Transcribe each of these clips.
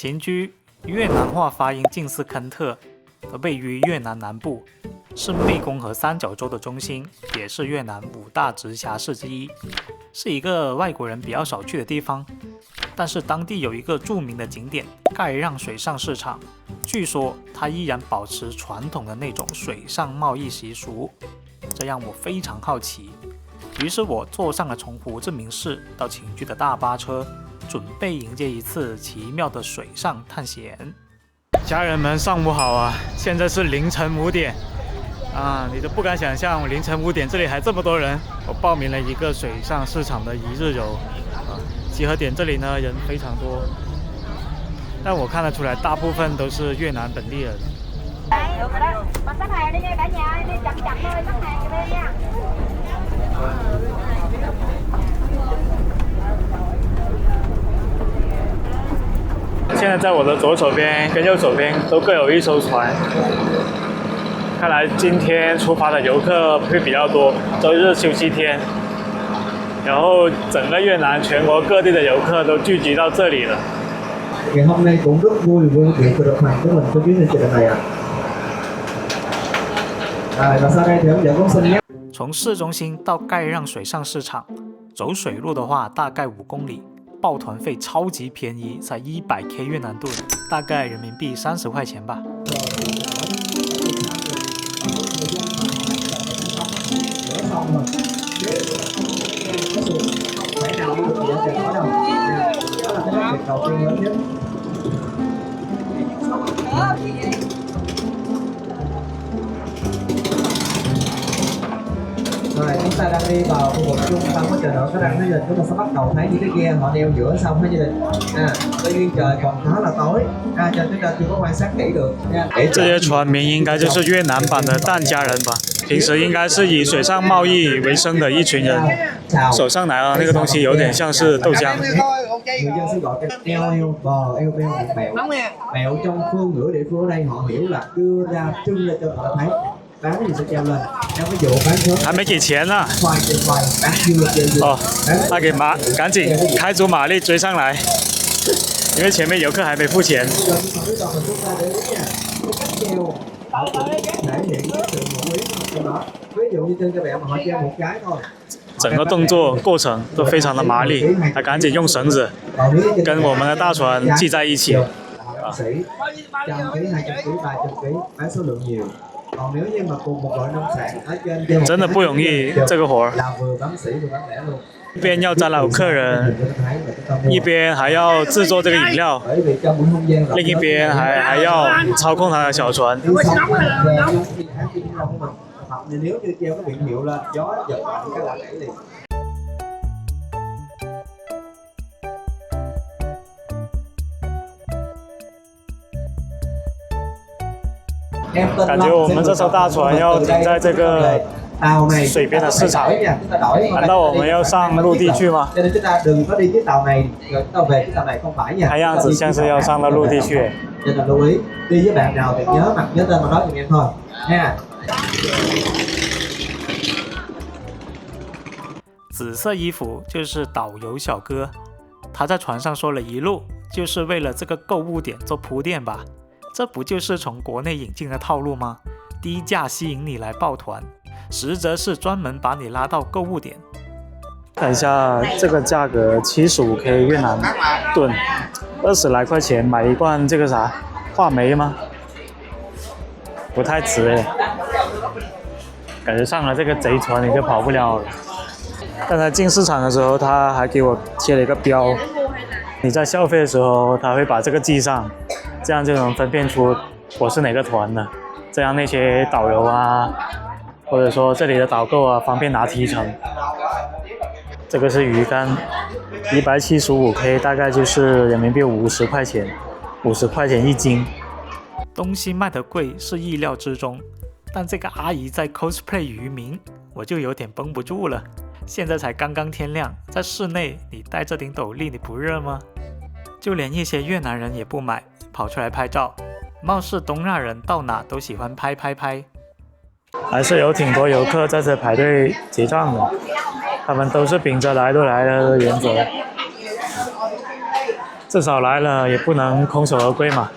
秦居越南話發音近似肯特，位於越南南部，是湄公河三角洲的中心，也是越南5大直辖市之一，是一個外國人比較少去的地方。但是當地有一個著名的景點蓋讓水上市場，據說它依然保持傳統的那種水上貿易習俗，這讓我非常好奇。於是我坐上了從胡志明市到秦居的大巴車，準備迎接一次奇妙的水上探險。家人們上午好啊，現在是凌晨5點啊，你都不敢想象凌晨5點這裡還這麼多人。我報名了一個水上市場的一日遊集合點這裡呢人非常多，但我看得出來大部分都是越南本地人。現在在我的左手邊跟右手邊都各有一艘船，看來今天出發的遊客會比較多，周日休息天。然後整個越南全國各地的遊客都聚集到這裡了。Ngày hôm nay cũng rất vui vì được đồng hành với mình trong chuyến hành trình này ạ. Và sau đây thì hướng dẫn công xin nhé. 從市中心到蓋讓水上市場，走水路的話大概5公里，報團費超級便宜，才100K 越南盾，大概人民幣30塊錢吧。Đầu tiên lớn nhất. Rồi chúng ta đang đi vào khu vực trung tâm của chợ nổi Cái Răng Thái Bình. Chúng ta sẽ bắt đầu thấy những cái ghe họ neo giữa sông Thái Bình. Tuy nhiên trời còn khá là tối, cho chúng ta chưa có quan sát kỹ được. 這些船民應該就是越南版的疍家人吧？平時應該是以水上貿易為生的一群人。手上拿的那個東西有點像是豆漿。Người dân sẽ gọi cái eo bò, eo beo là bẹo. Bẹo trong phương ngữ địa phương ở đây họ hiểu là đưa ra trưng lên cho người ta thấy. Bán gì sẽ treo lên. Theo ví dụ bán sớm. 還沒給錢呢。khoai trên khoai, bán dưa trên dưa. 哦，那給馬，趕緊開足馬力追上來，因為前面遊客還沒付錢。整個動作過程都非常的麻利，還趕緊用繩子跟我們的大船繫在一起。真的不容易這個活兒，一邊要招攬客人，一邊還要製作這個飲料，另一邊還要操控他的小船。Nếu như treo cái biển hiệu lên, gió giật mạnh cái là gãy liền. 感覺我們這艘大船要停在這個水邊的市場，難道我們要上陸地去嗎？看樣子像是要上到陸地去。紫色衣服就是導遊小哥，他在船上說了一路，就是為了這個購物點做鋪墊吧？這不就是從國內引進的套路嗎？低價吸引你來報團，實則是專門把你拉到購物點。看一下這個價格，75K 越南盾，20來塊錢買一罐這個啥話梅嗎？不太值誒，感覺上了這個賊船你就跑不了了。剛才進市場的時候，他還給我貼了一個標，你在消費的時候，他會把這個記上，這樣就能分辨出我是哪個團的，這樣那些導遊啊，或者說這裡的導購啊，方便拿提成。這個是魚竿，175K，大概就是人民幣50塊錢，50塊錢一斤。東西賣得貴是意料之中，但這個阿姨在 cosplay 漁民，我就有點繃不住了。現在才剛剛天亮，在室內你戴這頂斗笠，你不熱嗎？就連一些越南人也不買，跑出來拍照。貌似東亞人到哪都喜歡拍。還是有挺多遊客在這排隊結賬的，他們都是秉着來都來了的原則。至少來了也不能空手而歸嘛。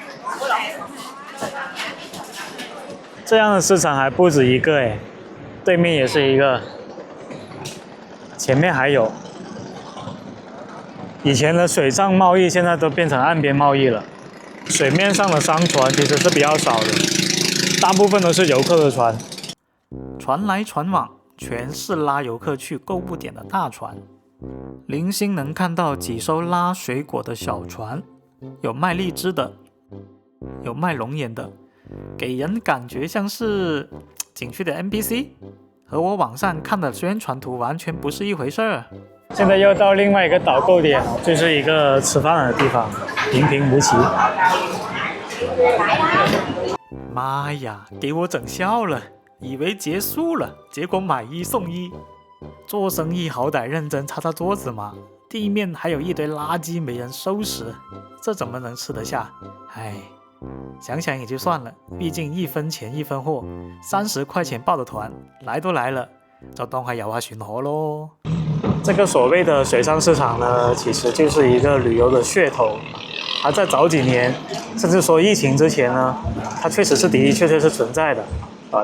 這樣的市場還不止一個誒，對面也是一個，前面還有。以前的水上貿易現在都變成岸邊貿易了，水面上的商船其實是比較少的，大部分都是遊客的船。船來船往，全是拉遊客去購物點的大船。零星能看到幾艘拉水果的小船，有賣荔枝的，有賣龍眼的，給人感覺像是景區的 NPC， 和我網上看的宣傳圖完全不是一回事兒。現在又到另外一個導購點，就是一個吃飯的地方，平平無奇。媽呀，給我整笑了，以為結束了，結果買一送一。做生意好歹認真擦擦桌子嘛，地面還有一堆垃圾沒人收拾，這怎麼能吃得下？唉，想想也就算了，畢竟一分錢一分貨，30塊錢報的團，來都來了，就當係遊下船河咯。這個所謂的水上市場呢，其實就是一個旅遊的噱頭。它在早幾年，甚至說疫情之前呢，它確實是的確是存在的。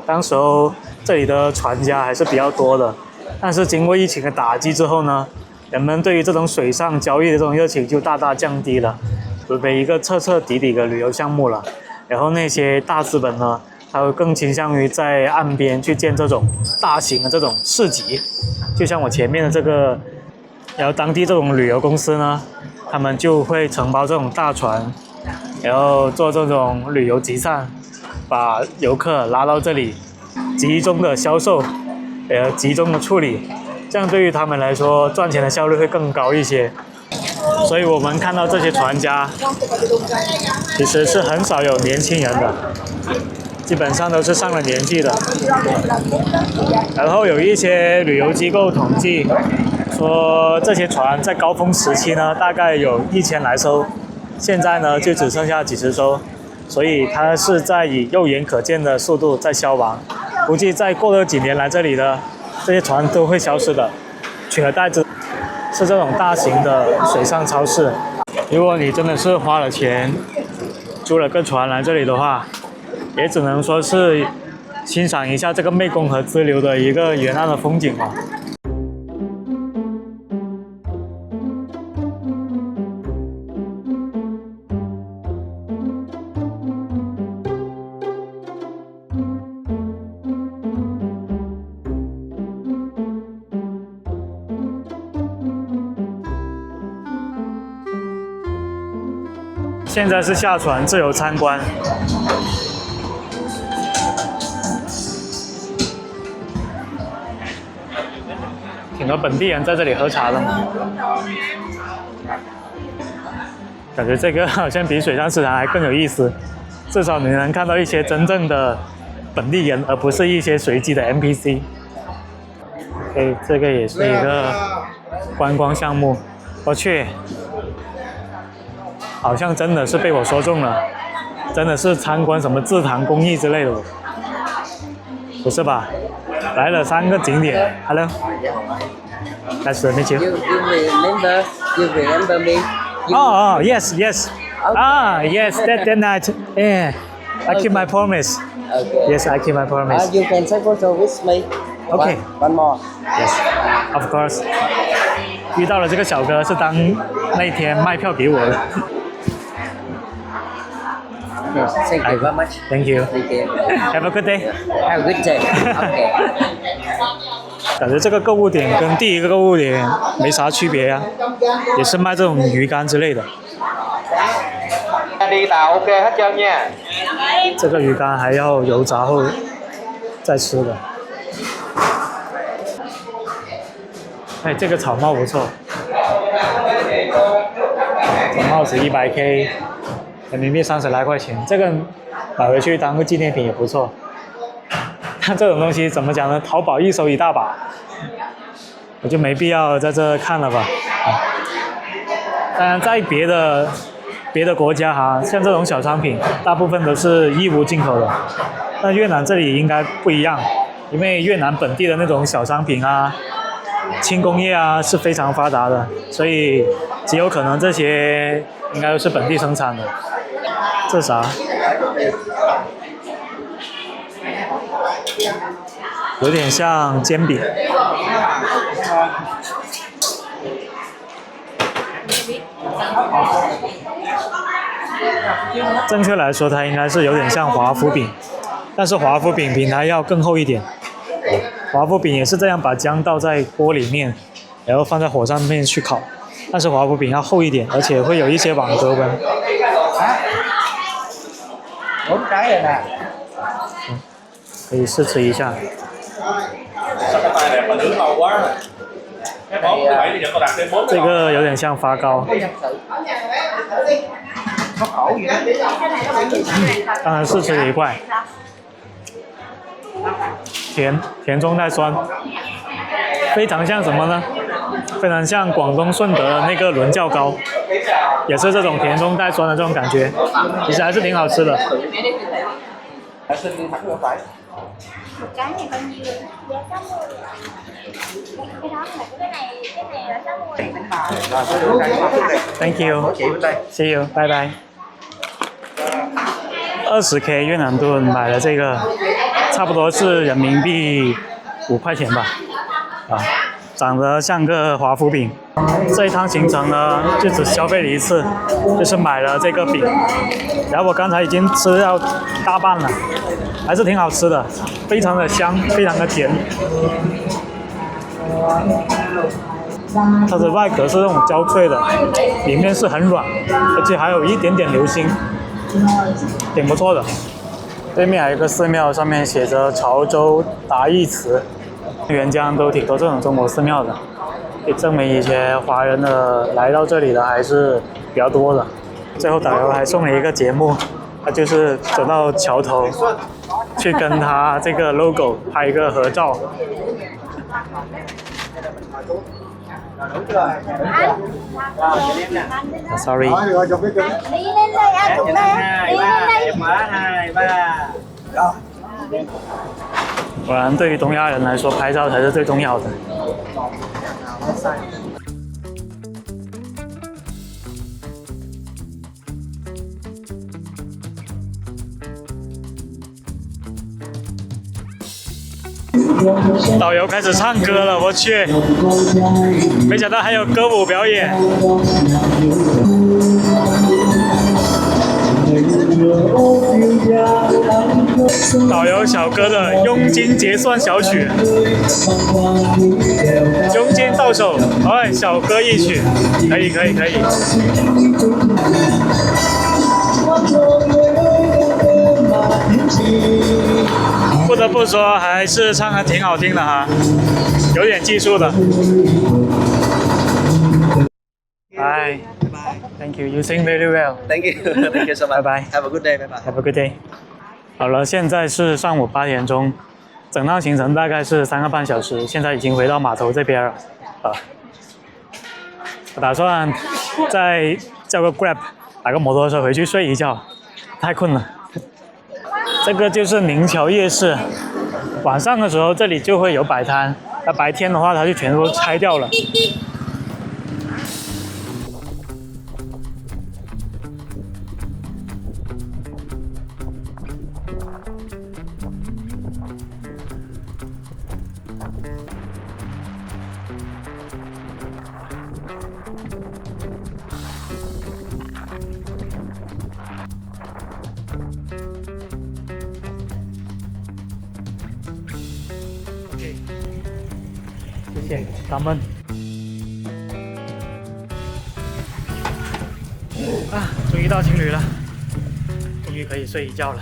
當時候這裡的船家還是比較多的。但是經過疫情的打擊之後呢，人們對於這種水上交易的這種熱情就大大降低了，準備一個徹徹底底的旅遊項目了。然後那些大資本呢，他會更傾向於在岸邊去建這種大型的這種市集，就像我前面的這個，然後當地這種旅遊公司呢，他們就會承包這種大船，然後做這種旅遊集散，把遊客拉到這裡，集中的銷售。集中的處理，這樣對於他們來說賺錢的效率會更高一些。所以我們看到這些船家，其實是很少有年輕人的，基本上都是上了年紀的。然後有一些旅遊機構統計說，這些船在高峰時期呢，大概有1000來艘，現在呢就只剩下幾十艘，所以它是在以肉眼可見的速度在消亡。估計再過了幾年來這裡的這些船都會消失的，取而代之是這種大型的水上超市。如果你真的是花了錢租了個船來這裡的話，也只能說是欣賞一下這個湄公河支流的一個沿岸的風景吧。现在是下船自由參觀，挺多本地人在這裡喝茶的嘛。感覺這個好像比水上市場還更有意思，至少你能看到一些真正的本地人，而不是一些隨機的 NPC。這個也是一個觀光項目，我去。好像真的是被我說中了，真的是參觀什麼製糖工藝之類的，不是吧？來了3個景點 ，Hello， Nice to meet you. You remember me? Oh, yes. Yes, that night. Yeah, I keep my promise. Okay. Yes, I keep my promise. You can take photo with me. Okay. One more. Yes, of course. 遇到了這個小哥是當那天賣票給我的。Thank you very much. Thank you. Thank you. Have a good day. Have a good day. Okay. 感覺這個購物點跟第一個購物點沒啥區別呀，也是賣這種魚乾之類的。這個魚乾還要油炸後再吃的。哎，這個草帽不錯，這帽子100K。人民幣30來塊錢，這個買回去當個紀念品也不錯。但這種東西怎麼講呢？淘寶一手一大把，我就沒必要在這看了吧。當然，在別的國家哈，像這種小商品，大部分都是義烏進口的。但越南這裡應該不一樣，因為越南本地的那種小商品啊、輕工業啊是非常發達的，所以極有可能這些應該都是本地生產的。這啥？有點像煎餅。正確來說，它應該是有點像華夫餅，但是華夫餅比它要更厚一點。華夫餅也是這樣，把薑倒在鍋裡面，然後放在火上面去烤，但是華夫餅要厚一點，而且會有一些網格紋。可以試吃一下。這個有點像發糕。剛才試吃了一塊，甜中帶酸，非常像什麼呢？非常像廣東順德的那個倫教糕，也是這種甜中帶酸的這種感覺，其實還是挺好吃的。Thank you. See you. Bye bye. 20K 越南盾買了這個，差不多是人民幣5塊錢吧。長得像個華夫餅。這一趟行程呢，就只消費了一次，就是買了這個餅。然後我剛才已經吃掉大半了，還是挺好吃的，非常的香，非常的甜。它的外殼是那種焦脆的，裡面是很軟，而且還有一點點流心，挺不錯的。對面還有一個寺廟，上面寫着潮州達義祠。元江都挺多這種中國寺廟的，也證明以前華人的來到這裡的還是比較多的。最後導遊還送了一個節目，他就是走到橋頭去跟他這個 logo 拍一個合照。Sorry。果然，对於東亞人來說，拍照才是最重要的。導遊開始唱歌了，我去！沒想到還有歌舞表演。導遊小哥的佣金結算小曲，佣金到手，哎，小歌一曲，可以。不得不說，還是唱得挺好聽的哈，有點技術的。Bye. Thank you. You sing very well. Thank you. Thank you so much. Bye bye. Have a good day. Bye bye. Have a good day. 好了，現在是上午8點鐘，整趟行程大概是3個半小時，現在已經回到碼頭這邊了。我打算再叫個 Grab， 打個摩托車回去睡一覺，太困了。這個就是寧橋夜市，晚上的時候這裡就會有擺攤，那白天的話它就全都拆掉了。謝謝咱們。終於到青旅了，終於可以睡一覺了。